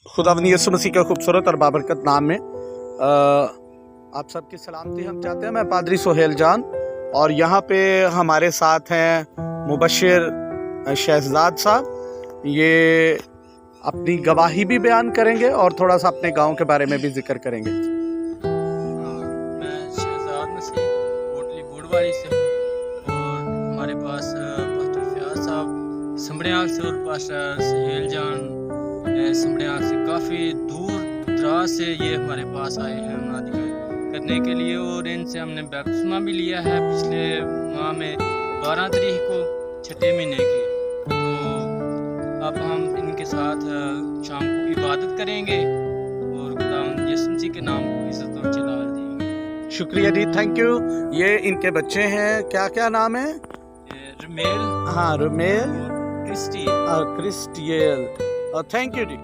खुदावंद यीशु मसीह के खूबसूरत और बाबरकत नाम में आप सबकी सलामती हम चाहते हैं। मैं पादरी सोहेल जान और यहाँ पे हमारे साथ हैं मुबशिर शहजाद साहब। ये अपनी गवाही भी बयान करेंगे और थोड़ा सा अपने गांव के बारे में भी जिक्र करेंगे। मैं शहजाद मसीह कोटली बूढ़वारी से हूँ और हमारे पास पास्टर फयाज साहब समड़ियाल से और पास्टर सोहेल जान समड़ियाल से काफ़ी दूर दराज से ये हमारे पास आए हैं मुनादी करने के लिए और इनसे हमने बपतिस्मा भी लिया है पिछले माह में 12 तारीख को 6 महीने की। तो अब हम इनके साथ शाम को इबादत करेंगे और खुदावंद यीशु मसीह के नाम को इज्जत और जलाल देंगे। शुक्रिया जी, थैंक यू। ये इनके बच्चे हैं, क्या क्या नाम है? रमेल, हाँ, रमेल क्रिस्टियल। क्रिस्टियल। Thank you ji.